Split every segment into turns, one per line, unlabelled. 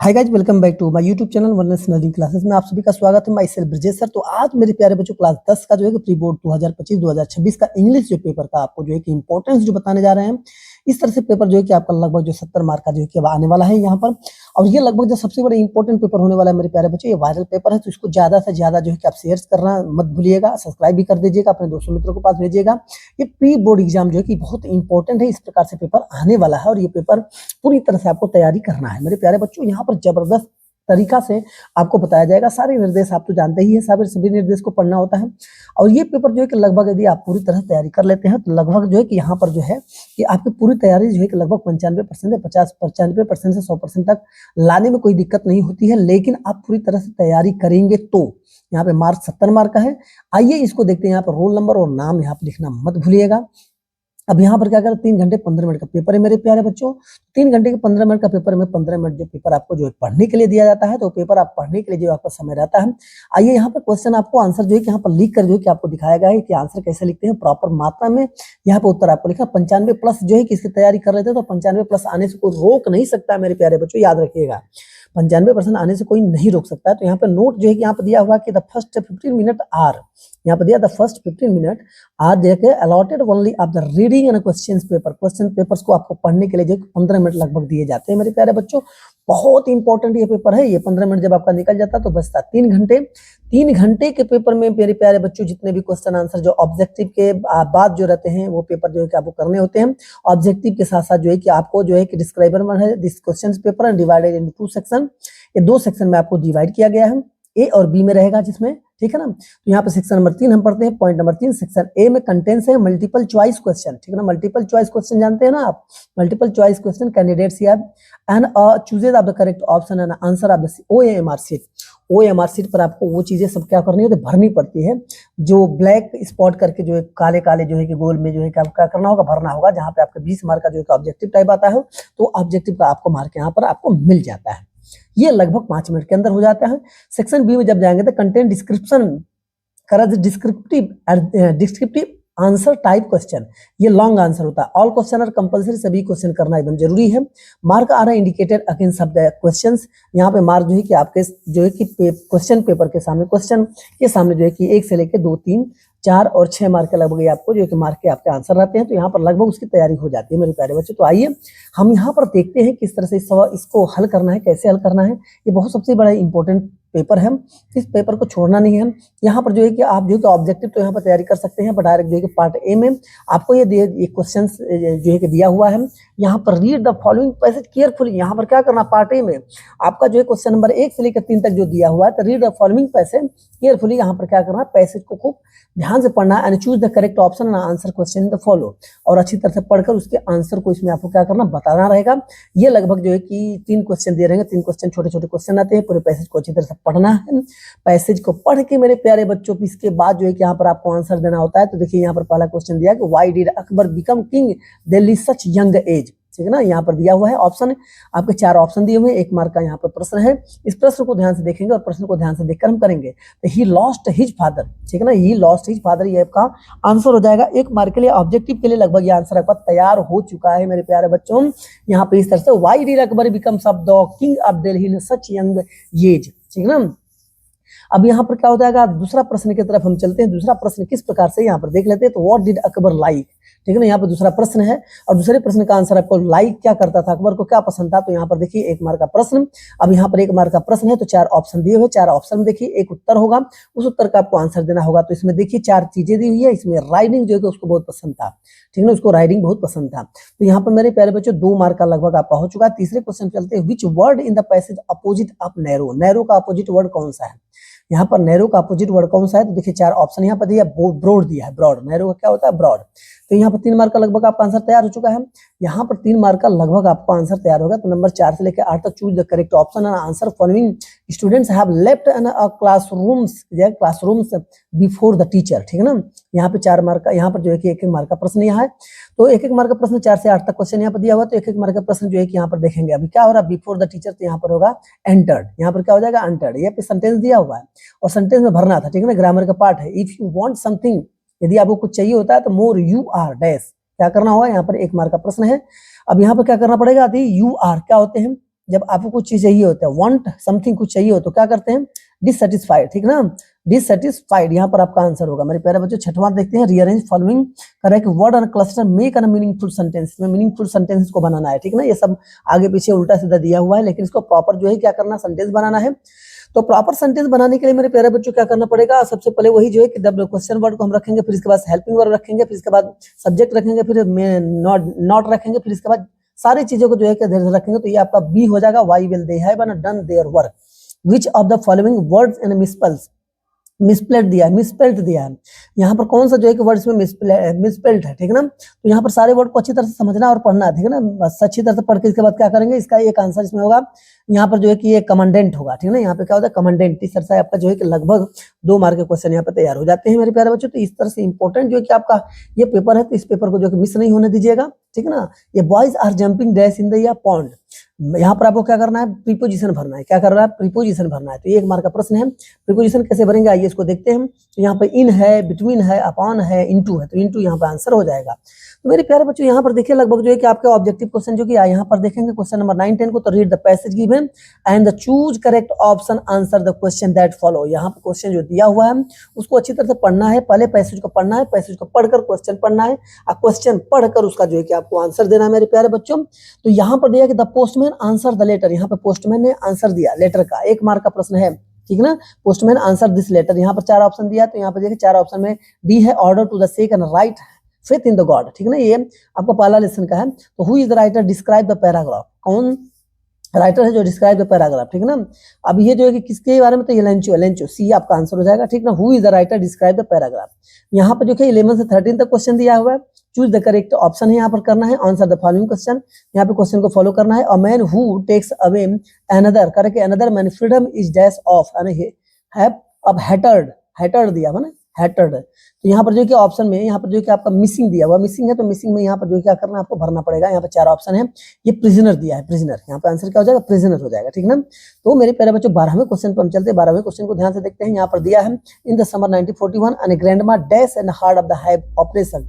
Hi guys, welcome back to my YouTube channel oneness learning classes में आप सभी का स्वागत है। Myself Brajesh sir. तो आज मेरे प्यारे बच्चों क्लास 10 का जो है कि प्री बोर्ड 2025-2026 का इंग्लिश जो पेपर का आपको जो है कि इंपॉर्टेंस जो बताने जा रहे हैं। इस तरह से पेपर जो है कि आपका लगभग जो 70 मार्क का जो है कि अब आने वाला है यहाँ पर। और ये लगभग जो सबसे बड़ा इंपॉर्टेंट पेपर होने वाला है मेरे प्यारे बच्चों, ये वायरल पेपर है, तो इसको ज्यादा से ज्यादा जो है कि आप शेयर करना मत भूलिएगा, सब्सक्राइब भी कर दीजिएगा, अपने दोस्तों मित्रों के पास भेजिएगा। ये प्री बोर्ड एग्जाम जो है कि बहुत इंपॉर्टेंट है, इस प्रकार से पेपर आने वाला है और ये पेपर पूरी तरह से आपको तैयारी करना है मेरे प्यारे बच्चों। यहाँ पर जबरदस्त तरीका से आपको बताया जाएगा। सारे निर्देश आप तो जानते ही हैं, सभी निर्देश को पढ़ना होता है। और ये पेपर जो है कि लगभग यदि आप पूरी तरह तैयारी कर लेते हैं तो लगभग जो है कि यहाँ पर जो है कि आपकी पूरी तैयारी जो है कि लगभग 95% 95% से 100% तक लाने में कोई दिक्कत नहीं होती है। लेकिन आप पूरी तरह से तैयारी करेंगे तो यहाँ पे मार्क 70 मार्क का है। आइए इसको देखते हैं। यहाँ पर रोल नंबर और नाम यहाँ पे लिखना मत भूलिएगा। अब यहाँ पर क्या कर 3 घंटे 15 मिनट का पेपर है मेरे प्यारे बच्चों। 3 घंटे के 15 मिनट का पेपर में 15 मिनट जो पेपर आपको जो है पढ़ने के लिए दिया जाता है, तो पेपर आप पढ़ने के लिए जो आपका समय रहता है। आइए यहाँ पर क्वेश्चन आपको आंसर जो है कि यहाँ पर लिख कर जो है कि आपको दिखाया गया है कि आंसर कैसे लिखते हैं प्रॉपर मात्रा में। यहाँ पर उत्तर आपको लिखा 95 प्लस जो है कि इसकी तैयारी कर रहे थे, तो 95 प्लस आने से कोई रोक नहीं सकता मेरे प्यारे बच्चों, याद रखिएगा। 95% आने से कोई नहीं रोक सकता है। तो यहाँ पे नोट जो है कि यहाँ पे दिया हुआ कि द फर्स्ट 15 मिनट आर, यहाँ पे दिया द फर्स्ट 15 मिनट आर देके allotted only of the reading and question papers को आपको पढ़ने के लिए जो 15 मिनट लगभग दिए जाते हैं मेरे प्यारे बच्चों। बहुत इंपॉर्टेंट ये पेपर है। ये 15 मिनट जब आपका निकल जाता है तो बचता 3 घंटे। 3 घंटे के पेपर में मेरे प्यारे बच्चों जितने भी क्वेश्चन आंसर जो ऑब्जेक्टिव के बाद जो रहते हैं वो पेपर जो है कि आपको करने होते हैं। ऑब्जेक्टिव के साथ साथ जो है कि आपको जो है कि डिस्क्राइबर में है this question paper and divided into 2 section. ये 2 सेक्शन में आपको डिवाइड किया गया है, ए और बी में रहेगा जिसमें, ठीक है ना। तो यहाँ पे सेक्शन नंबर 3 हम पढ़ते हैं। पॉइंट नंबर 3 सेक्शन ए में कंटेंट्स है मल्टीपल चॉइस क्वेश्चन, ठीक है ना। मल्टीपल चॉइस क्वेश्चन जानते हैं ना आप। Multiple choice question candidates have and chooses of the correct option and answer of the OMR sheet. OMR sheet पर आपको वो चीजें सब क्या करनी होती है, भरनी पड़ती है। जो ब्लैक स्पॉट करके जो है काले काले जो है कि गोल में जो है कि आपको क्या करना होगा, भरना होगा। जहाँ पे आपका 20 मार्क का जो है ऑब्जेक्टिव टाइप आता है, तो ऑब्जेक्टिव का आपको मार्क यहाँ पर आपको मिल जाता है। ये लगभग 5 मिनट के अंदर हो जाता है। सेक्शन बी में जब जाएंगे तो कंटेंट डिस्क्रिप्शन करा डिस्क्रिप्टिव आंसर टाइप क्वेश्चन, ये लॉन्ग आंसर होता है। ऑल क्वेश्चन आर कंपलसरी, सभी क्वेश्चन करना एकदम जरूरी है। मार्क आ रहा है indicated against of the questions. यहाँ पे मार्क जो है कि आपके जो है कि क्वेश्चन पेपर के सामने, क्वेश्चन के सामने जो है कि 1 से लेकर 2, 3, 4 और 6 मार्क के लगभग आपको जो है कि मार्क के आपके आंसर रहते हैं। तो यहाँ पर लगभग उसकी तैयारी हो जाती है मेरे प्यारे बच्चों। तो आइए हम यहाँ पर देखते हैं किस तरह से इसको हल करना है, कैसे हल करना है। ये बहुत सबसे बड़ा इंपॉर्टेंट पेपर है, इस पेपर को छोड़ना नहीं है। यहाँ पर जो है कि आप जो है कि ऑब्जेक्टिव तो यहाँ पर तैयारी कर सकते हैं, पर डायरेक्ट जो है कि पार्ट ए में आपको ये क्वेश्चन जो है कि दिया हुआ है। यहाँ पर read the following passage carefully. यहाँ पर क्या करना, पार्ट ए में आपका जो है क्वेश्चन नंबर 1 से लेकर 3 तक जो दिया हुआ है, तो read the following passage carefully. यहाँ पर क्या करना, पैसेज को खूब ध्यान से पढ़ना and choose the correct option and answer question the follow. और अच्छी तरह से पढ़कर उसके आंसर को इसमें आपको क्या करना, बताना रहेगा। ये लगभग जो है कि 3 क्वेश्चन दिए रहेंगे, 3 क्वेश्चन छोटे छोटे क्वेश्चन आते हैं। पूरे पैसेज को अच्छी तरह से पढ़ना है। पैसेज को पढ़ के मेरे प्यारे बच्चों, इसके बाद जो है कि यहाँ पर आपको आंसर देना होता है। तो देखिए यहाँ पर पहला क्वेश्चन दिया कि why did Akbar become king Delhi such young age, ठीक है ना। यहाँ पर दिया हुआ है ऑप्शन, आपके 4 ऑप्शन दिए हुए हैं। 1 मार्क का यहाँ पर प्रश्न है। इस प्रश्न को ध्यान से देखेंगे और प्रश्न को ध्यान से देखकर हम करेंगे। तो ही लॉस्ट हिज फादर, ठीक है ना, ही लॉस्ट हिज फादर, ये आपका आंसर हो जाएगा 1 मार्क के लिए। ऑब्जेक्टिव के लिए लगभग ये आंसर आपका तैयार हो चुका है मेरे प्यारे बच्चों। यहाँ पे इस तरह से why did Akbar becomes of the king of Delhi in such young age, ठीक है ना। अब यहाँ पर क्या हो जाएगा, दूसरा प्रश्न की तरफ हम चलते हैं। दूसरा प्रश्न किस प्रकार से यहाँ पर देख लेते हैं। तो व्हाट डिड अकबर लाइक, ठीक है ना। यहाँ पर दूसरा प्रश्न है और दूसरे प्रश्न का आंसर आपको लाइक क्या करता था, अकबर को क्या पसंद था। तो यहाँ पर देखिए 1 मार्क का प्रश्न। अब यहाँ पर 1 मार्क का प्रश्न है तो 4 ऑप्शन दिए हुए, 4 ऑप्शन में देखिए एक उत्तर होगा, उस उत्तर का आपको आंसर देना होगा। तो इसमें देखिए 4 चीजें दी हुई है। इसमें राइडिंग जो है उसको बहुत पसंद था, ठीक है ना, उसको राइडिंग बहुत पसंद था। तो यहाँ पर मेरे प्यारे बच्चों 2 मार्क का लगभग आपका हो चुका है। तीसरे क्वेश्चन चलते हैं। Which word in the passage opposite of narrow, narrow का अपोजिट वर्ड कौन सा है। यहाँ पर नैरो का अपोजिट वर्ड कौन सा है। तो देखिए 4 ऑप्शन यहाँ पर दिया, ब्रॉड दिया है, ब्रॉड। नैरो का क्या होता है, ब्रॉड। तो यहाँ पर 3 मार्क का लगभग आपका आंसर तैयार हो चुका है। यहाँ पर 3 मार्क का लगभग आपका आंसर तैयार होगा। तो नंबर 4 से लेकर 8 तक choose the correct option and answer following students have left N classrooms before the teacher, ठीक है ना। यहाँ पे 4 मार्क का, यहाँ पर जो है कि 1-1 मार्क का प्रश्न यहाँ है। तो 1-1 मार्क का प्रश्न 4 से 8 तक क्वेश्चन यहाँ पर दिया हुआ। तो 1-1 मार्क का प्रश्न जो है कि यहाँ पर देखेंगे। अभी क्या हो रहा है, बिफोर द टीचर, तो यहाँ पर होगा एंटर्ड। यहाँ पर क्या हो जाएगा, एंटर्ड। ये पे सेंटेंस दिया हुआ है और सेंटेंस में भरना था, ठीक है ना, ग्रामर का पार्ट है। इफ यू वांट समथिंग, यदि आपको कुछ चाहिए होता है तो मोर यू आर डैश, क्या करना होगा। यहाँ पर 1 मार्क का प्रश्न है। अब यहाँ पर क्या करना पड़ेगा, यू आर क्या होते हैं, जब आपको कुछ चीज चाहिए होता है, वांट समथिंग कुछ चाहिए हो तो क्या करते हैं, डिससेटिस्फाइड, ठीक ना, डिससेटिस्फाइड, यहाँ पर आपका आंसर होगा। मेरे प्यारे बच्चों छठवां देखते हैं, rearrange following correct word and cluster make an meaningful sentence, में मीनिंगफुल सेंटेंस को बनाना है, ठीक ना। ये सब आगे पीछे उल्टा सीधा दिया हुआ है, लेकिन इसको प्रॉपर जो है क्या करना, सेंटेंस बनाना है। तो प्रॉपर सेंटेंस बनाने के लिए मेरे प्यारे बच्चों क्या करना पड़ेगा, सबसे पहले वही जो है कि जब क्वेश्चन वर्ड को हम रखेंगे, फिर इसके बाद हेल्पिंग वर्ड रखेंगे, फिर इसके बाद सब्जेक्ट रखेंगे, फिर नॉट रखेंगे, फिर इसके बाद सारी चीजों को जो है धीरे धीरे रखेंगे, तो ये आपका बी हो जाएगा, why will they have done their work, which of the following words and misspelt दिया है, मिसपेल्ट दिया है, यहाँ पर कौन सा जो है कि वर्ड इसमें मिसपेल्ट है, ठीक है ना। तो यहाँ पर सारे वर्ड को अच्छी तरह से समझना और पढ़ना है, ठीक है ना। बस अच्छी तरह से पढ़ के इसके बाद क्या करेंगे, इसका एक आंसर इसमें होगा, यहाँ पर जो है कि ये कमांडेंट होगा, ठीक है ना। यहाँ पे क्या होता है, कमांडेंट। इस तरह से आपका जो है कि लगभग 2 मार्क के क्वेश्चन यहाँ पे तैयार हो जाते हैं मेरे प्यारे बच्चों। तो इस तरह से इंपॉर्टेंट जो है कि आपका ये पेपर है, तो इस पेपर को जो है मिस नहीं होने दीजिएगा, ठीक है ना। ये boys are jumping dash in the pond, यहाँ पर आपको क्या करना है, प्रीपोजिशन भरना है। क्या कर रहा है, प्रीपोजिशन भरना है। तो ये 1 मार्क का प्रश्न है। प्रीपोजिशन कैसे भरेंगे, आइए इसको देखते हैं। तो यहाँ पे इन है, बिटवीन है, अपॉन है, इनटू है, तो इनटू यहाँ पे आंसर हो जाएगा। तो मेरे प्यारे बच्चों यहाँ पर देखिए लगभग जो है कि आपके ऑब्जेक्टिव क्वेश्चन जो कि यहाँ पर देखेंगे क्वेश्चन नंबर 9, 10 को, तो read the passage given and the choose correct option, answer the question that follow. यहाँ पर क्वेश्चन जो दिया हुआ है उसको अच्छी तरह से पढ़ना है, पहले पैसेज को पढ़ना है, पैसेज को पढ़कर क्वेश्चन पढ़ना है, और क्वेश्चन पढ़कर उसका जो है कि आपको आंसर देना है मेरे प्यारे बच्चों। तो यहाँ पर दिया कि the postman answer the letter, यहाँ पर पोस्टमैन ने आंसर दिया लेटर का, 1 मार्क का प्रश्न है, ठीक ना। पोस्टमैन आंसर दिस लेटर, यहाँ पर 4 ऑप्शन दिया, तो यहाँ पर देखिए 4 ऑप्शन में डी है, order to the sake and write faith in the God, ठीक है ना। ये आपका पहला लेसन का है। तो who is the writer, describe the paragraph, कौन राइटर है जो डिस्क्राइब द पैराग्राफ, ठीक है ना। अब ये जो है कि किसके बारे में, तो ये लेंचो, सी आपका आंसर हो जाएगा, ठीक ना। Who is the writer, describe the paragraph. यहाँ पर जो है 11 से 13 तक क्वेश्चन दिया हुआ है, चूज द करेक्ट ऑप्शन है यहाँ पर करना है, आंसर द फॉलोइंग क्वेश्चन, यहाँ पे क्वेश्चन को फॉलो करना है। A man who takes away another, करके another man freedom is dash of, have अब हैटर्ड दिया हुआ ना, हैटर्ड। तो यहाँ पर जो कि ऑप्शन में यहाँ पर जो कि आपका मिसिंग दिया हुआ, मिसिंग है, तो मिसिंग में यहाँ पर जो क्या करना है आपको भरना पड़ेगा। यहाँ पर 4 ऑप्शन है, ये प्रिजनर दिया है, प्रिजनर, यहाँ पे आंसर क्या हो जाएगा, प्रिजनर हो जाएगा, ठीक ना। तो मेरे प्यारे बच्चों 12वें क्वेश्चन पर हम चलते हैं। 12वें क्वेश्चन को ध्यान से देखते हैं। यहाँ पर दिया है, in the summer 1941 an grandma dash and heart of the hive operation,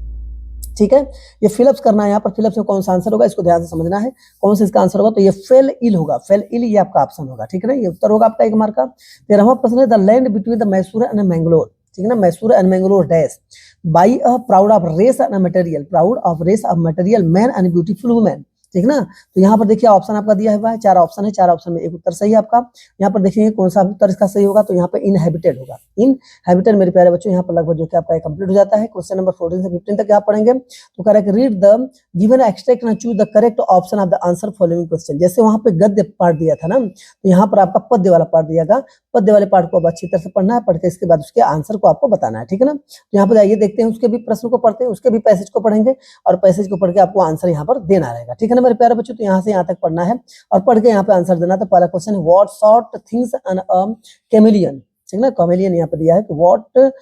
ठीक है। ये फिलअप्स करना है, यहाँ पर फिलअप्स में कौन सा आंसर होगा इसको ध्यान से समझना है, कौन सा इसका आंसर होगा, तो ये फेल इल होगा, फेल इल ये आपका ऑप्शन होगा, ठीक है ना। ये उत्तर होगा आपका 1 मार्क का। 13वां प्रश्न है, the land between the Mysore and Mangalore, ठीक है ना, Mysore and Mangalore dash by a proud of race and material, proud of race of material man and beautiful women, ठीक ना। तो यहाँ पर देखिए ऑप्शन आपका दिया हुआ है, 4 ऑप्शन है, 4 ऑप्शन में एक उत्तर सही है आपका। यहाँ पर देखेंगे कौन सा उत्तर इसका सही होगा, तो यहाँ पे इनहैबिटेड होगा, इनहैबिटेड मेरे प्यारे बच्चों। यहाँ पर लगभग जो कि आपका कंप्लीट हो जाता है। क्वेश्चन नंबर 14 से 15 तक आप पढ़ेंगे। तो correct read the given extract and choose the correct option of the answer following question. जैसे वहां पे गद्य पार्ट दिया था ना, तो यहाँ पर आपका पद्य वाला पार्ट दिया था, पद्य वाले पार्ट को अब अच्छी तरह से पढ़ना है, पढ़ के इसके बाद उसके आंसर को आपको बताना है, ठीक है ना। तो यहाँ पर आइए देखते हैं, उसके भी प्रश्न को पढ़ते हैं, उसके भी पैसेज को पढ़ेंगे, और पैसेज को पढ़ के आपको आंसर यहाँ पर देना रहेगा, ठीक है ना मेरे प्यारे बच्चों। तो यहाँ से यहाँ तक पढ़ना है और पढ़ के यहाँ पे आंसर देना। तो पहला क्वेश्चन है, what sort things an a chameleon, ठीक ना, कैमेलियन यहाँ पे दिया है, तो what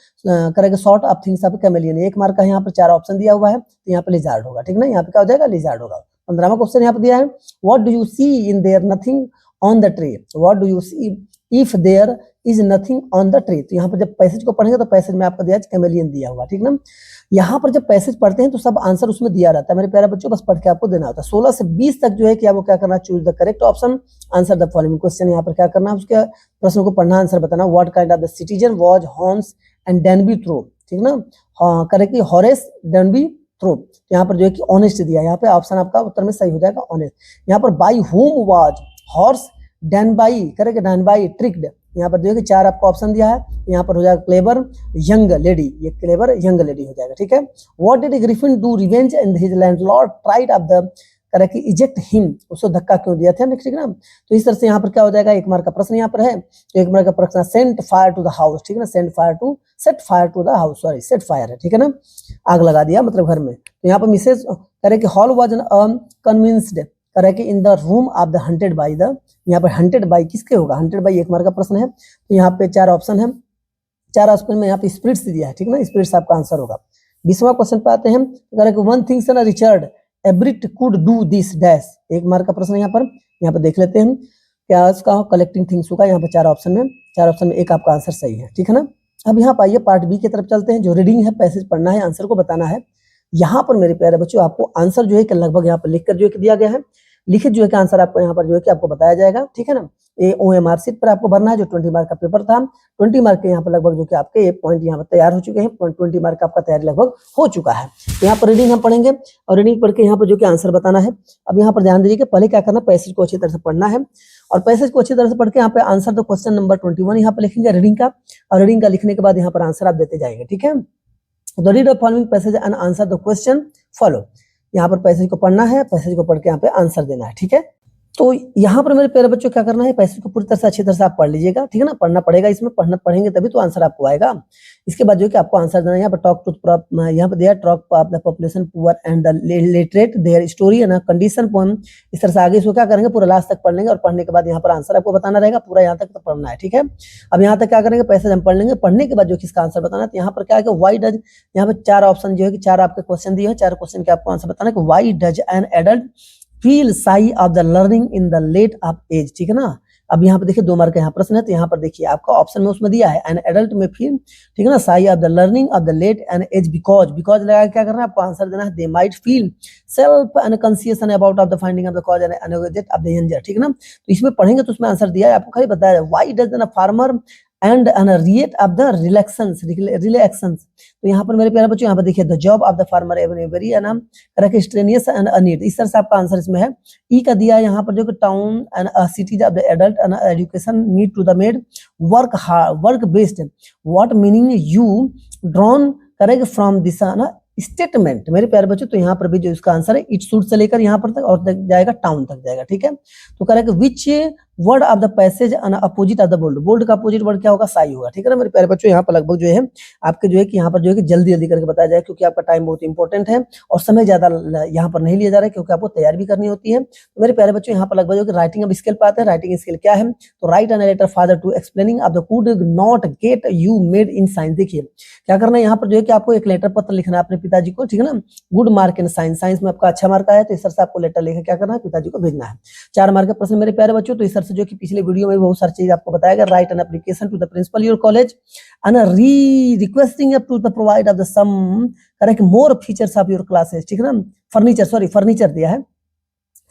correct sort of things of chameleon, 1 mark का यहाँ पर 4 ऑप्शन दिया हुआ है, तो यहाँ पे लिजार्ड होगा, ठीक ना। यहाँ पे क्या हो जाएगा, लिजार्ड होगा। 15वां क्वेश्चन यहाँ पे दिया है, what do you see in there nothing on the tree, what do you see if there is nothing on the tree. तो यहाँ पर जब पैसेज को पढ़ेंगे तो पैसेज में आपका दिया है कैमेलियन दिया हुआ, ठीक ना। यहाँ पर जब पैसेज पढ़ते हैं तो सब आंसर उसमें दिया रहता है मेरे प्यारे बच्चों, बस पढ़ के आपको देना होता है। 16 से 20 तक जो है कि आपको क्या करना है, choose the correct option, answer the following question. यहाँ पर क्या करना है, उसके प्रश्नों को पढ़ना, आंसर बताना। What kind of the citizen was horns and Denby throw, ठीक ना, करेक्टली हॉरेस डेनबी थ्रो। यहाँ पर जो है कि ऑनेस्ट दिया है, यहाँ पे ऑप्शन आपका उत्तर में सही हो जाएगा ऑनेस्ट। यहाँ पर by whom was horse Denby, correct Denby tricked. यहाँ पर जो है कि 4 आपको ऑप्शन दिया है, यहाँ पर हो जाएगा क्लेवर यंग लेडी, ये क्लेवर यंग लेडी हो जाएगा, ठीक है। What did Griffin do revenge and his landlord tried of the correct eject him, उसको धक्का क्यों दिया था, ठीक ना। तो इस तरह से यहाँ पर क्या हो जाएगा, 1 मार्क का प्रश्न यहाँ पर है। तो 1 मार्क का प्रश्न sent fire to the house, ठीक है ना, set fire to the house, sorry set fire है, ठीक है ना, आग लगा दिया मतलब घर में। तो यहाँ पर Mrs correct Hall was convinced correct in the room of the haunted by the, यहाँ पर हंटेड बाई किसके होगा, हंटेड बाई 1 मार्क का प्रश्न है। तो यहाँ पे 4 ऑप्शन है, 4 ऑप्शन में यहाँ पे स्पिरिट्स दिया है, ठीक ना, स्पिरिट्स आपका आंसर होगा। 20वां क्वेश्चन पे आते हैं, करेक्ट वन थिंग्स ना रिचर्ड एब्रिट could do this dash, 1 mark का प्रश्न यहाँ पर देख लेते हैं क्या इसका कलेक्टिंग थिंग्स होगा। यहाँ पे 4 ऑप्शन में एक आपका आंसर सही है, ठीक है ना। अब यहाँ पर आइए पार्ट बी की तरफ चलते हैं, जो रीडिंग है, पैसेज पढ़ना है, आंसर को बताना है। यहाँ पर मेरे प्यारे बच्चों आपको आंसर जो है कि लगभग यहाँ पर लिख कर जो है दिया गया है। लिखित जो है कि आंसर आपको यहाँ पर जो है कि आपको बताया जाएगा, ठीक है ना। ये OMR शीट पर आपको भरना है, जो 20 मार्क का पेपर था। 20 मार्क के यहाँ पर लगभग जो कि आपके पॉइंट यहाँ पर तैयार हो चुके हैं, 20 मार्क का आपका तैयारी लगभग हो चुका है। यहाँ पर रीडिंग हम पढ़ेंगे और रीडिंग पढ़ के यहाँ पर जो कि आंसर बताना है। अब यहाँ पर ध्यान दीजिए कि पहले क्या करना, पैसेज को अच्छी तरह से पढ़ना है और पैसेज को अच्छी तरह से पढ़ के यहाँ पे आंसर तो क्वेश्चन नंबर 21 यहाँ पे लिखेंगे रीडिंग का, और रीडिंग का लिखने के बाद यहाँ पर आंसर आप देते जाएंगे, ठीक है। तो read the following passage and answer the question follow. यहाँ पर पैसेज को पढ़ना है, पैसेज को पढ़ के यहाँ पे आंसर देना है, ठीक है। तो यहाँ पर मेरे प्यारे बच्चों क्या करना है, पैसेज को पूरी तरह से अच्छी तरह से आप पढ़ लीजिएगा, ठीक है ना। पढ़ना पड़ेगा, इसमें पढ़ेंगे तभी तो आंसर आपको आएगा। इसके बाद जो कि आपको आंसर देना है। यहाँ पर टॉक टू यहाँ पर दिया talk of the population poor and the literate their story and condition poem. इस तरह से आगे इसको क्या करेंगे, पूरा लास्ट तक पढ़ लेंगे और पढ़ने के बाद यहाँ पर आंसर आपको बताना रहेगा। पूरा यहाँ तक तो पढ़ना है, ठीक है। अब यहाँ तक क्या करेंगे, पैसेज हम पढ़ लेंगे, पढ़ने के बाद जो किसका आंसर बताना है। तो यहाँ पर क्या है कि वाई डज, यहाँ पर 4 ऑप्शन जो है कि 4 आपके क्वेश्चन दिए हैं, 4 क्वेश्चन के आपको आंसर बताना है कि why does an adult feel shy of the learning in the late of age, ठीक है ना। अब यहाँ पे देखिए 2 मार्क का यहाँ प्रश्न है, तो यहाँ पर देखिए आपका ऑप्शन में उसमें दिया है एन एडल्ट में फील, ठीक है ना, sigh of the learning of the late and age because लगा क्या करना है, आपको आंसर देना है। They might feel self unconscious about of the finding of the cause and energetic of the anger, ठीक है ना। तो इसमें पढ़ेंगे तो उसमें आंसर दिया है, आपको खाली बताया why does the farmer and riot of the relaxants. तो यहाँ पर मेरे प्यारे बच्चों यहाँ पर देखिए the job of the farmer very correct strenuous and अनीड। इस तरह से आपका आंसर इसमें है। ई का दिया है यहाँ पर जो कि town and cities of the adult and education need to the made work based what meaning you drawn correct from this statement. मेरे प्यारे बच्चों तो यहाँ पर भी जो इसका आंसर है इट शुड से लेकर यहाँ पर तक और तक जाएगा, टाउन तक जाएगा, ठीक है। तो correct which word of the passage and opposite of the bold का अपोजिट वर्ड क्या होगा, साई होगा, ठीक है ना। मेरे प्यारे बच्चों यहाँ पर लगभग जो है आपके जो है कि यहाँ पर जो है कि जल्दी करके बताया जाए, क्योंकि आपका टाइम बहुत इंपॉर्टेंट है और समय ज्यादा यहाँ पर नहीं लिया जा रहा है, क्योंकि आपको तैयारी भी करनी होती है। तो मेरे प्यारे बच्चों यहाँ पर लगभग जो कि राइटिंग अब स्किल पे आते हैं। राइटिंग स्किल क्या है, तो write an letter father to explaining of the could not get you made in science. देखिए क्या करना है, यहाँ पर जो है कि आपको एक लेटर पत्र लिखना है अपने पिताजी को, ठीक है ना। गुड मार्क इन साइंस में आपका अच्छा मार्क आया, तो इस तरह से आपको लेटर लेकर क्या करना है, पिताजी को भेजना है। 4 मार्क का प्रश्न मेरे प्यारे बच्चों। तो इस तरह से जो कि पिछले वीडियो में बहुत सारी चीज आपको बताया गया। Write an application to the principal your college and requesting to the provide of the some correct more features of your classes, ठीक है ना। फर्नीचर दिया है,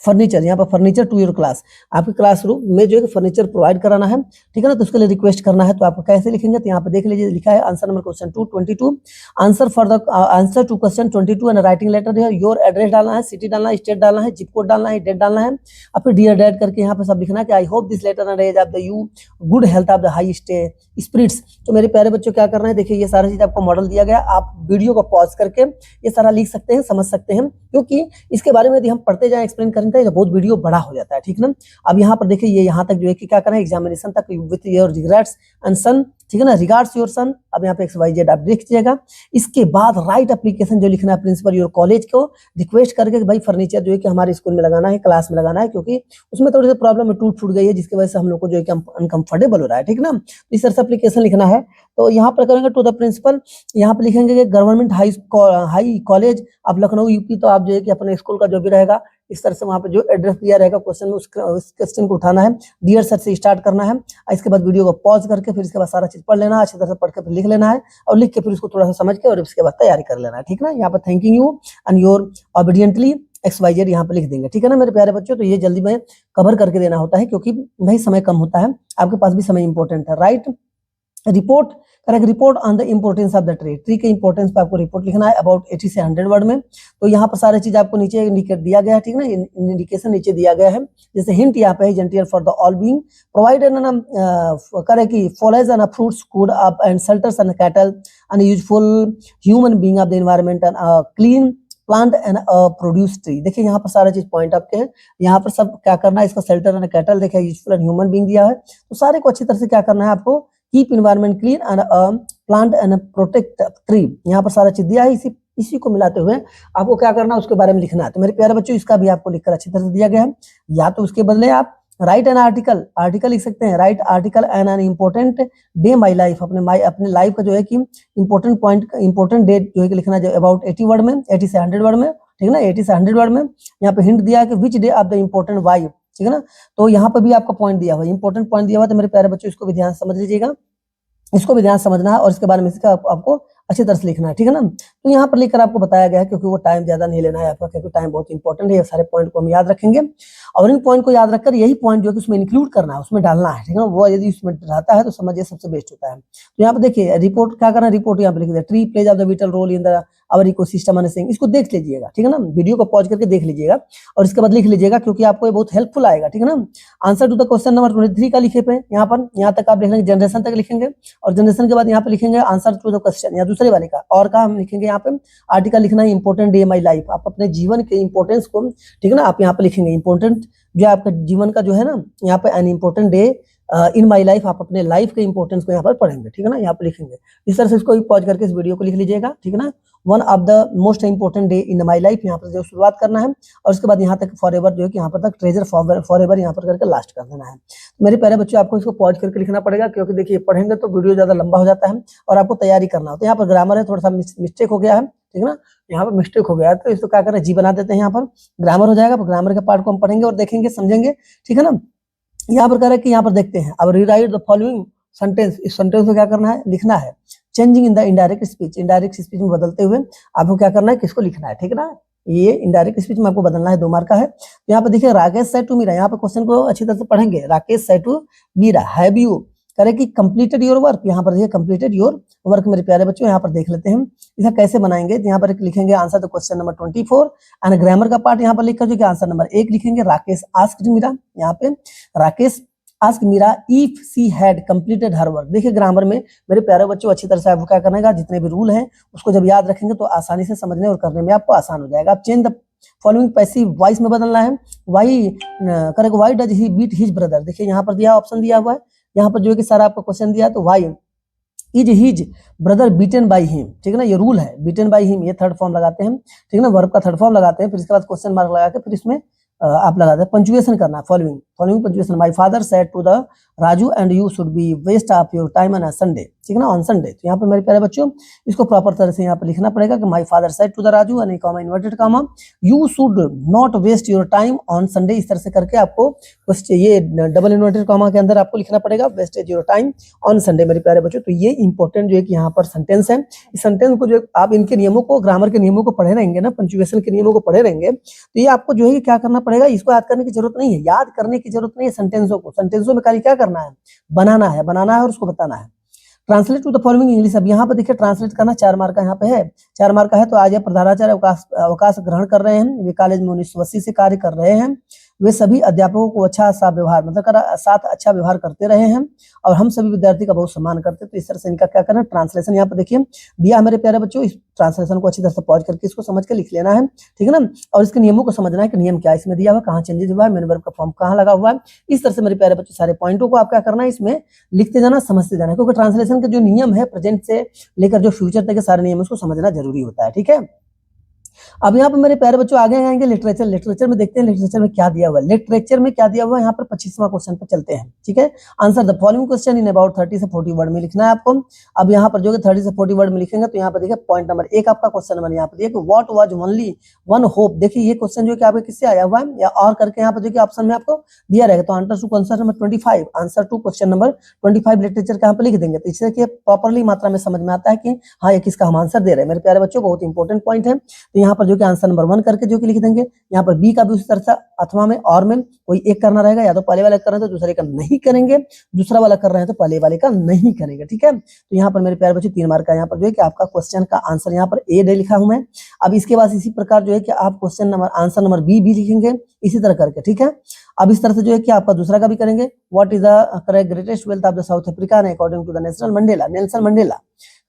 फर्नीचर यहाँ पर फर्नीचर टू योर क्लास, आपके क्लासरूम में जो है फर्नीचर प्रोवाइड कराना है, ठीक है ना। तो उसके लिए रिक्वेस्ट करना है, तो आप कैसे लिखेंगे, तो यहाँ पर देख लीजिए लिखा है answer number question 22 answer for the answer to question 22 and writing letter है। योर एड्रेस डालना है, सिटी डालना है, स्टेट डालना है, जिप कोड डालना है, डेट डालना है, और फिर डियर डैड करके यहाँ पे सब लिखना है कि I hope this letter and raise of the you good health of the high spirits. तो मेरे प्यारे बच्चों क्या करना है, देखिए ये सारा चीज आपको मॉडल दिया गया, आप वीडियो को पॉज करके ये सारा लिख सकते हैं, समझ सकते हैं, क्योंकि इसके बारे में यदि हम पढ़ते जाए एक्सप्लेन करेंगे तो बहुत वीडियो बड़ा हो जाता है, ठीक ना। अब यहाँ पर देखिए ये यहाँ तक जो है कि क्या करना है, एग्जामिनेशन तक विथ योर रिग्रेट्स एंड सन, ठीक है ना, रिगार्ड्स योर सन। अब यहाँ पे XYZ आप लिख दीजिएगा। इसके बाद राइट एप्लीकेशन जो लिखना है प्रिंसिपल योर कॉलेज को रिक्वेस्ट करके कि भाई फर्नीचर जो है कि हमारे स्कूल में लगाना है, क्लास में लगाना है, क्योंकि उसमें थोड़ी सी प्रॉब्लम है, टूट फूट गई है, जिसकी वजह से हम लोग को जो है कि अनकंफर्टेबल हो रहा है, ठीक ना। तो इस तरह से एप्लीकेशन लिखना है। तो यहाँ पर करेंगे टू द प्रिंसिपल, यहाँ पे लिखेंगे कि government high college of Lucknow UP. तो आप जो है कि अपने स्कूल का जो भी रहेगा इस तरह से वहाँ पे जो एड्रेस दिया रहेगा क्वेश्चन में, उस क्वेश्चन को उठाना है, डियर सर से स्टार्ट करना है। इसके बाद वीडियो को पॉज करके फिर इसके बाद सारा चीज पढ़ लेना है, अच्छी तरह से पढ़ के फिर लिख लेना है, और लिख के फिर उसको थोड़ा सा समझ के और इसके बाद तैयारी कर लेना है, ठीक ना। यहाँ पर thanking you and your obediently XYZ यहाँ पे लिख देंगे, ठीक है ना मेरे प्यारे बच्चों। तो ये जल्दी में कवर करके देना होता है, क्योंकि भाई समय कम होता है, आपके पास भी समय इंपॉर्टेंट है। Right report correct report on the importance of the tree के इंपोर्टेंस पे आपको रिपोर्ट लिखना है अबाउट 80 से 100 वर्ड में। तो यहाँ पर सारी चीज आपको नीचे इंडिकेट दिया गया है, ठीक है ना, इंडिकेशन नीचे दिया गया है। जैसे हिंट यहाँ पे है जेंटियल for the all being provided an करे कि follows an fruits food up and shelters and cattle and useful human being of the environment and clean plant and produce tree. देखिए यहाँ पर सारा चीज पॉइंट आपके हैं, यहाँ पर सब क्या करना है, इसका शेल्टर एंड कैटल देखिए, यूजफुल एंड ह्यूमन बीइंग दिया है। तो सारे को अच्छी तरह से क्या करना है आपको, keep environment clean and plant and protect tree, यहाँ पर सारा चीज दिया है। इसी को मिलाते हुए आपको क्या करना है उसके बारे में लिखना है। तो मेरे प्यारे बच्चों इसका भी आपको लिखकर अच्छी तरह से दिया गया है, या तो उसके बदले आप राइट एन आर्टिकल लिख सकते हैं, right article and an important day my life, अपने लाइफ का जो है कि इंपॉर्टेंट पॉइंट इंपॉर्टेंट डेट जो है कि लिखना है अबाउट 80 वर्ड में, 80 से 100 वर्ड में, ठीक है ना, 80 से 100 वर्ड में। यहाँ पे हिंट दिया है कि which day of the important why, ठीक है ना। तो यहाँ पर भी आपका पॉइंट दिया हुआ, इंपॉर्टेंट पॉइंट दिया हुआ। तो मेरे प्यारे बच्चों इसको भी ध्यान समझ लीजिएगा, इसको भी ध्यान समझना है और इसके बारे में इसका आपको अच्छी तरह से लिखना है, ठीक है ना। तो यहाँ पर लिखकर आपको बताया गया है, क्योंकि वो टाइम ज्यादा नहीं लेना है आपका, क्योंकि टाइम बहुत इंपॉर्टेंट है। ये सारे पॉइंट को हम याद रखेंगे और इन पॉइंट को याद रखकर यही पॉइंट जो है उसमें इंक्लूड करना है, उसमें डालना है, ठीक है ना। वो यदि उसमें रहता है तो समझिए सबसे बेस्ट होता है। तो यहाँ पे देखिए रिपोर्ट क्या करना है, रिपोर्ट यहाँ पे लिख दिया, tree plays of the vital role in the our ecosystem and sing. इसको देख लीजिएगा, ठीक है ना, वीडियो को पॉज करके देख लीजिएगा और इसके बाद लिख लीजिएगा, क्योंकि आपको ये बहुत हेल्पफुल आएगा, ठीक है ना। Answer to the question number 23 का लिखे पे यहाँ पर, यहाँ तक आप लिख लेंगे, जनरेशन तक लिखेंगे और जनरेशन के बाद यहाँ पे लिखेंगे आंसर टू द क्वेश्चन या दूसरे वाले का, और का हम लिखेंगे यहाँ पे आर्टिकल लिखना है इंपॉर्टेंट डे माई लाइफ। आप अपने जीवन के इंपॉर्टेंस को, ठीक है ना, आप यहाँ पे लिखेंगे इंपॉर्टेंट जो आपका जीवन का जो है ना, यहाँ पे an important day in my life. आप अपने लाइफ के इंपॉर्टेंस को यहाँ पर पढ़ेंगे, ठीक है ना, यहाँ पे लिखेंगे। इस तरह से इसको पॉज करके इस वीडियो को लिख लीजिएगा, ठीक है ना। One of the most important day in my life, यहाँ पर जो शुरुआत करना है और उसके बाद यहाँ तक फॉर एवर जो है कि यहाँ पर तक ट्रेजर फॉर एवर यहाँ पर करके लास्ट कर देना है। तो मेरे प्यारे बच्चों, आपको इसको पॉज करके लिखना पड़ेगा, क्योंकि देखिए पढ़ेंगे तो वीडियो ज्यादा लंबा हो जाता है और आपको तैयारी करना होता है। यहाँ पर ग्रामर है, थोड़ा सा मिस्टेक हो गया है, ठीक है ना, यहाँ पर मिस्टेक हो गया है, तो इसको क्या करें, जी बना देते हैं, यहाँ पर ग्रामर हो जाएगा। ग्रामर के पार्ट को हम पढ़ेंगे और देखेंगे, समझेंगे, ठीक है ना। यहाँ पर कह रहे हैं कि यहाँ पर देखते हैं, अब रीराइट द फॉलोइंग सेंटेंस। इस सेंटेंस को क्या करना है, लिखना है। Changing in the indirect speech, indirect speech में बदलते हुए आपको क्या करना है, किसको लिखना है, ठीक है ना। ये इनडायरेक्ट स्पीच में आपको बदलना है, 2 मार्क का है। तो यहाँ पर देखिए राकेश सेड टू मीरा, यहाँ पर क्वेश्चन को अच्छी तरह से पढ़ेंगे। Rakesh said to Meera, have you, करे कि कंप्लीटेड योर वर्क। यहाँ पर देखिए कंप्लीटेड योर वर्क। मेरे प्यारे बच्चों, यहाँ पर देख लेते हैं इसे कैसे बनाएंगे। यहाँ पर लिखेंगे answer the question number 24 and grammar का पार्ट यहाँ पर लिखकर जो कि आंसर नंबर 1 लिखेंगे। राकेश आस्क्ड मीरा, यहाँ पे Rakesh ask Meera if she had completed her work. देखिए ग्रामर में मेरे प्यारे बच्चों अच्छी तरह से आपको क्या करना है, जितने भी रूल हैं उसको जब याद रखेंगे तो आसानी से समझने और करने में आपको आसान हो जाएगा। आप change the following passive voice में बदलना है। Why correct, why does he beat his brother. देखिए यहाँ पर दिया ऑप्शन दिया हुआ है, यहाँ पर जो है कि सारा आपको क्वेश्चन दिया है, तो why is his brother beaten by him, ठीक है ना, ये रूल है, बीटन बाई हिम, ये थर्ड फॉर्म लगाते हैं, ठीक है ना, वर्ब का थर्ड फॉर्म लगाते हैं, फिर इसके बाद क्वेश्चन मार्क लगा के फिर इसमें आप लगाते हैं पंचुएशन करना है। Following punctuation, my father said to the Raju and you should be waste of your time on Sunday, ठीक है ना, ऑन संडे। तो यहाँ पर मेरे प्यारे बच्चों इसको प्रॉपर तरह से यहाँ पर लिखना पड़ेगा कि my father said to the Raju and comma inverted comma you should not waste your time on Sunday. इस तरह से करके आपको ये डबल इन्वर्टेड कॉमा के अंदर आपको लिखना पड़ेगा wastage your time on Sunday. मेरे प्यारे बच्चों, तो ये इंपॉर्टेंट जो है कि यहाँ पर सेंटेंस है। इस सेंटेंस को जो आप इनके नियमों को, ग्रामर के नियमों को पढ़े रहेंगे ना, पंचुएशन के नियमों को पढ़े रहेंगे, तो ये आपको जो है क्या करना पड़ेगा, इसको याद करने की जरूरत नहीं है, याद करने की जरूरत नहीं है सेंटेंसों को। सेंटेंसों में खाली क्या करना है, बनाना है और उसको बताना है। Translate to the following English. अब यहाँ पर देखिए ट्रांसलेट करना 4 मार्क का यहाँ पे है, 4 मार्क का है। तो आज ये प्रधानाचार्य अवकाश ग्रहण कर रहे हैं, वे कॉलेज में 1980 से कार्य कर रहे हैं। वे सभी अध्यापकों को अच्छा सा व्यवहार मतलब साथ अच्छा व्यवहार करते रहे हैं और हम सभी विद्यार्थी का बहुत सम्मान करते हैं। तो इस तरह से इनका क्या करना है, ट्रांसलेशन यहाँ पर देखिए दिया है मेरे प्यारे बच्चों। इस ट्रांसलेशन को अच्छी तरह से पॉज करके इसको समझ के लिख लेना है, ठीक है ना, और इसके नियमों को समझना है कि नियम क्या इसमें दिया हुआ, कहाँ चेंजेस हुआ है, मेन वर्ब का फॉर्म कहाँ लगा हुआ है। इस तरह से मेरे प्यारे बच्चों सारे पॉइंटों को आप क्या करना है, इसमें लिखते जाना, समझते जाना, क्योंकि ट्रांसलेशन के जो नियम है प्रेजेंट से लेकर जो फ्यूचर तक के सारे नियम उसको समझना जरूरी होता है, ठीक है। अब यहाँ पे मेरे प्यारे बच्चों आगे आएंगे लिटरेचर। लिटरेचर में देखते हैं लिटरेचर में क्या दिया हुआ है। लिटरेचर में क्या दिया हुआ है, यहाँ पर 25वां क्वेश्चन पर चलते हैं, ठीक है। Answer the following question in about 30 से 40 वर्ड में लिखना है आपको। अब यहाँ पर जो 30 से 40 वर्ड में लिखेंगे तो यहाँ पर देखिए पॉइंट नंबर 1 आपका क्वेश्चन नंबर यहाँ पर देखिए what was only one hope. देखिए ये क्वेश्चन जो कि आपके किससे आया हुआ है, या और करके यहाँ पर देखिए ऑप्शन में आपको दिया रहेगा। तो answer to question number 25, answer to question number 25 literature का यहाँ पर लिख देंगे। तो इससे प्रॉपरली मात्रा में समझ में आता है कि हाँ ये किसका हम आंसर दे रहे हैं। मेरे प्यारे बच्चों बहुत इंपॉर्टेंट पॉइंट है। तो यहाँ पर जो कि आंसर नंबर 1 करके जो कि लिख देंगे। यहाँ पर बी का भी उसी तरह से अथवा में और में कोई एक करना रहेगा, या तो पहले वाला कर रहे हैं तो दूसरे का नहीं करेंगे, दूसरा वाला कर रहे हैं तो पहले वाले का नहीं करेंगे, ठीक है। तो यहाँ पर मेरे प्यारे बच्चों 3 मार्क का यहाँ पर जो है कि आपका क्वेश्चन का आंसर यहाँ पर ए डे लिखा हूं मैं। अब इसके बाद इसी प्रकार जो है कि आप question number answer number B भी लिखेंगे इसी तरह करके, ठीक है। अब इस तरह से जो है कि आपका दूसरा का भी करेंगे। What is the correct greatest wealth of the South Africa according to the Nelson Mandela.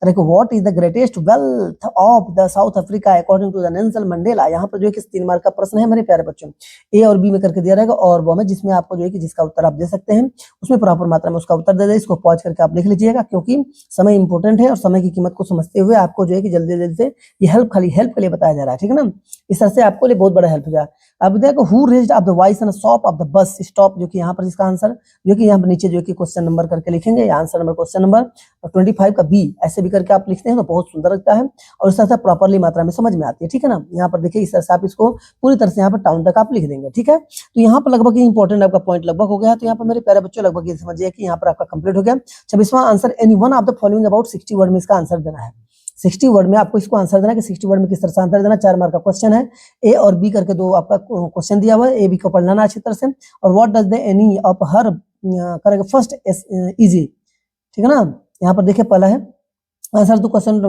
What is the greatest wealth of the South Africa according to the Nelson Mandela. यहाँ पर जो है कि 3 मार्क का प्रश्न है मेरे प्यारे बच्चों। ए और बी में करके दिया रहेगा और वो में जिसमें आपको जो है कि जिसका उत्तर आप दे सकते हैं उसमें प्रॉपर मात्रा में उसका उत्तर दे दे। इसको पॉज करके आप लिख लीजिएगा, क्योंकि समय इंपॉर्टेंट है और समय की कीमत को समझते हुए आपको जो है कि जल्दी जल्दी से ये हेल्प के लिए बताया जा रहा है, ठीक है ना। इस तरह से आपको लिए बहुत बड़ा हेल्प हो जाए। अब देखो who raised of the voice and stop of the bus stop, जो कि यहाँ पर इसका आंसर जो कि यहाँ पर नीचे जो कि क्वेश्चन नंबर करके लिखेंगे, आंसर नंबर क्वेश्चन नंबर 25 का बी ऐसे भी करके आप लिखते हैं तो बहुत सुंदर लगता है और इस तरह से प्रॉपरली मात्रा में समझ में आती है, ठीक है ना। यहाँ पर देखिए इस तरह से आप इसको पूरी तरह से यहाँ पर टाउन तक आप लिख देंगे, ठीक है। तो यहाँ पर लगभग इंपॉर्टेंट आपका पॉइंट लगभग हो गया। तो यहाँ पर मेरे प्यारे बच्चों लगभग ये समझिए कि यहाँ पर आपका कंप्लीट हो गया। 26वां answer any one of the following about 60 word में इसका आंसर देना है। 60 वर्ड में आपको इसको आंसर देना है कि 60 वर्ड में किस तरह से आंसर देना। 4 मार्क का क्वेश्चन है, ए और बी करके दो आपका क्वेश्चन दिया हुआ है, ए बी को पढ़ लेना अच्छी तरह से। और what does the any of her correct first easy, ठीक है ना। यहाँ पर देखिए पहला है आंसर टू क्वेश्चन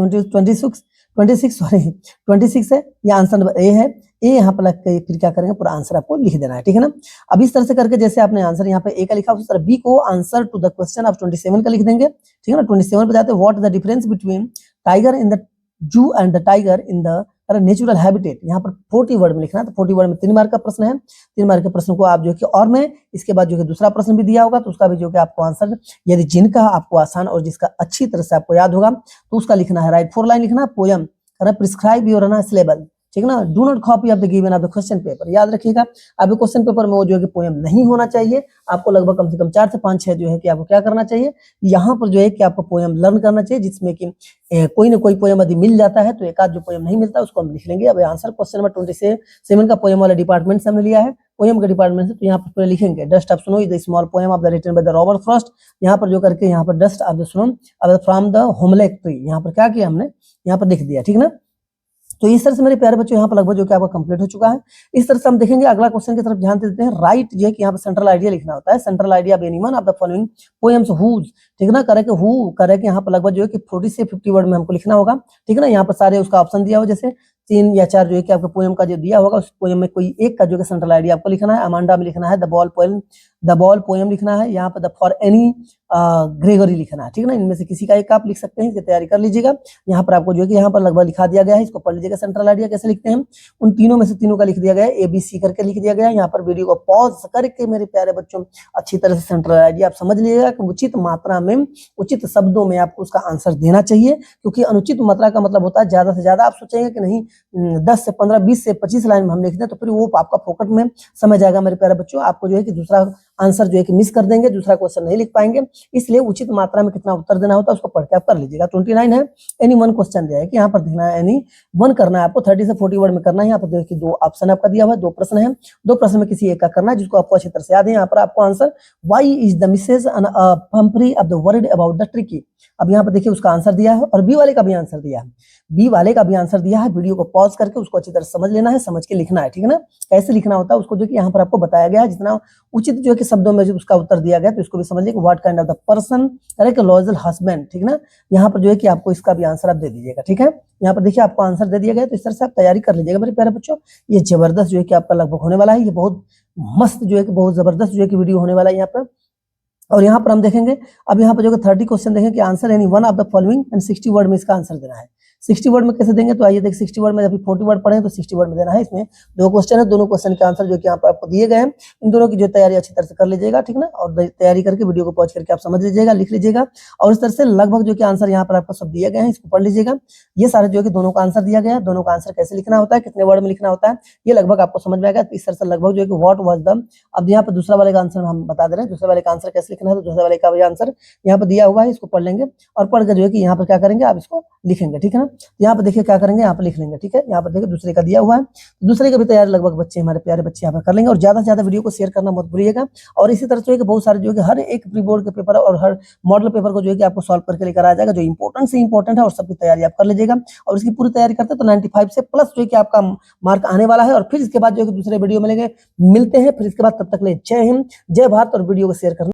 26 सॉरी 26 है, ये आंसर नंबर ए है। ए यहाँ पर लग के फिर क्या करेंगे, पूरा आंसर आपको लिख देना है, ठीक है ना। अब इस तरह से करके जैसे आपने आंसर यहाँ पे ए का लिखा, उस तरह बी को आंसर टू द क्वेश्चन आप 27 का लिख देंगे, ठीक है ना। 27 पे जाते हैं, what is the difference between tiger in the zoo and the tiger in the natural habitat. यहाँ पर 40 वर्ड में लिखना है, तो 40 वर्ड में 3 मार्क का प्रश्न है। 3 मार्क के प्रश्न को आप जो कि और में इसके बाद जो कि दूसरा प्रश्न भी दिया होगा, तो उसका भी जो कि आपको आंसर, यदि जिनका आपको आसान और जिसका अच्छी तरह से आपको याद होगा तो उसका लिखना है। राइट 4 लाइन लिखना, पोयम प्रिस्क्राइब योर सिलेबल, ठीक है ना। Do not copy of the given of the question paper. याद रखिएगा आपके क्वेश्चन पेपर में वो जो है कि पोयम नहीं होना चाहिए। आपको लगभग कम से कम 4 से 5-6 जो है कि आपको क्या करना चाहिए, यहाँ पर जो है कि आपको पोयम लर्न करना चाहिए, जिसमें कि कोई ना कोई पोयम यदि मिल जाता है तो एक आध जो पोयम नहीं मिलता उसको हम लिख लेंगे। अब आंसर क्वेश्चन नंबर 27 का पोयम वाले डिपार्टमेंट से हमने लिया है, पोयम के डिपार्टमेंट से, तो यहाँ पर लिखेंगे dust of snow is the small poem of the written by the Robert Frost. यहाँ पर जो करके यहाँ पर dust of the snow from the hemlock tree, यहाँ पर क्या किया हमने, यहाँ पर लिख दिया, ठीक है ना। तो इस तरह से मेरे प्यारे बच्चों यहाँ पर लगभग जो कि आपका कंप्लीट हो चुका है। इस तरह से हम देखेंगे अगला क्वेश्चन की तरफ ध्यान देते हैं। राइट जो है कि यहाँ पर सेंट्रल आइडिया लिखना होता है, central idea of anyone of the following poems whose, ठीक है ना। करे कि हु करे कि यहाँ पर लगभग जो है कि 40 से 50 वर्ड में हमको लिखना होगा, ठीक है ना। यहाँ पर सारे उसका ऑप्शन दिया हुआ, जैसे 3 या 4 जो है कि आपका पोएम का जो दिया होगा, उस पोएम में कोई एक का जो है सेंट्रल आइडिया आपको लिखना है। अमांडा में लिखना है द बॉल पोएम लिखना है, यहाँ पर द फॉर एनी ग्रेगरी लिखना है, ठीक है ना। इनमें से किसी का एक आप लिख सकते हैं, इसकी तैयारी कर लीजिएगा। यहाँ पर आपको जो है कि यहाँ पर लगभग लिखा दिया गया है, इसको पढ़ लीजिएगा। सेंट्रल आइडिया कैसे लिखते हैं, उन तीनों में से तीनों का लिख दिया गया है, ABC करके लिख दिया गया है। यहाँ पर वीडियो को पॉज करके मेरे प्यारे बच्चों अच्छी तरह से सेंट्रल आइडिया आप समझ लीजिएगा कि उचित मात्रा में उचित शब्दों में आपको उसका आंसर देना चाहिए, क्योंकि अनुचित मात्रा का मतलब होता है ज्यादा से ज्यादा आप सोचेंगे कि नहीं 10 से 15, 20 से 25 लाइन में हम लिख दें तो फिर वो आपका फोकट में समझ जाएगा मेरे प्यारे बच्चों। आपको जो है कि दूसरा आंसर जो है कि मिस कर देंगे, दूसरा क्वेश्चन नहीं लिख पाएंगे। इसलिए उचित मात्रा में कितना उत्तर देना होता है उसको पढ़ के आप कर लीजिएगा। 29 है, एनी वन क्वेश्चन दिया है कि यहाँ पर देखना है, एनी वन करना है आपको 30 से 40 वर्ड में करना है। यहाँ पर देखिए 2 ऑप्शन आपका दिया हुआ है, 2 प्रश्न है, 2 प्रश्न में किसी एक का करना है जिसको आपको अच्छी तरह से याद है। यहाँ पर आपको answer why is the Mrs पंपरी of the word about the tricky. अब यहाँ पर देखिए उसका आंसर दिया है और बी वाले का भी आंसर दिया है, बी वाले का भी आंसर दिया है। वीडियो को पॉज करके उसको अच्छी तरह समझ लेना है, समझ के लिखना है, ठीक है ना। कैसे लिखना होता है उसको जो कि यहाँ पर आपको बताया गया है, जितना उचित जो है कि शब्दों में जो उसका उत्तर दिया गया, तो इसको भी समझिए कि what kind of the person correct loyal husband, ठीक है ना। यहाँ पर जो है कि आपको इसका भी आंसर आप दे दीजिएगा, ठीक है। यहाँ पर देखिए आपको आंसर दे दिया गया, तो इस तरह से आप तैयारी कर लीजिएगा मेरे प्यारे बच्चों। ये जबरदस्त जो है कि आपका लगभग होने वाला है, ये बहुत मस्त जो है कि बहुत जबरदस्त जो है कि वीडियो होने वाला है यहाँ पर। और यहाँ पर हम देखेंगे, अब यहाँ पर जो 30 क्वेश्चन देखेंगे कि answer any one of the following and 60 word में इसका आंसर देना है। 60 वर्ड में कैसे देंगे, तो आइए देख 60 वर्ड में, अभी 40 वर्ड पढ़े तो 60 वर्ड में देना है। इसमें 2 क्वेश्चन है, दोनों क्वेश्चन के आंसर जो कि यहाँ पर आपको दिए गए हैं, इन दोनों की जो तैयारी अच्छी तरह से कर लीजिएगा, ठीक ना। और तैयारी करके वीडियो को पॉज करके आप समझ लीजिएगा, लिख लीजिएगा। और इस तरह से लगभग जो कि आंसर यहाँ पर आपको सब दिए गए हैं, इसको पढ़ लीजिएगा। ये सारे जो है कि दोनों का आंसर दिया गया है, दोनों का आंसर कैसे लिखना होता है, कितने वर्ड में लिखना होता है, ये लगभग आपको समझ में आएगा। इस तरह से लगभग जो है कि व्हाट वाज द, अब यहाँ पर दूसरा वाले का आंसर हम बता दे रहे हैं, दूसरे वाले का आंसर कैसे लिखना है, तो दूसरे वाले का आंसर यहाँ पर दिया हुआ है, इसको पढ़ लेंगे और पढ़ के जो है कि यहाँ पर क्या करेंगे, आप इसको लिखेंगे, ठीक है ना। यहाँ पर देखिए क्या करेंगे, यहाँ पर लिख लेंगे, ठीक है। यहाँ पर देखिए दूसरे का दिया हुआ है, दूसरे का भी तैयारी लगभग बच्चे हमारे प्यारे बच्चे यहाँ पर कर लेंगे। और ज्यादा से ज्यादा वीडियो को शेयर करना मत भूलिएगा। और इसी तरह से बहुत सारे जो है कि हर एक प्री बोर्ड के पेपर और हर मॉडल पेपर को जो है कि आपको सॉल्व करके लेकर आ जाएगा, जो इंपॉर्टेंट से इंपॉर्टेंट है, और सबकी तैयारी आप कर लीजिएगा। और इसकी पूरी तैयारी करते हैं तो 95 से प्लस जो है कि आपका मार्क आने वाला है। और फिर इसके बाद जो है कि दूसरे वीडियो मिलेंगे, मिलते हैं फिर इसके बाद, तब तक ले जय हिंद, जय भारत। और वीडियो को शेयर करना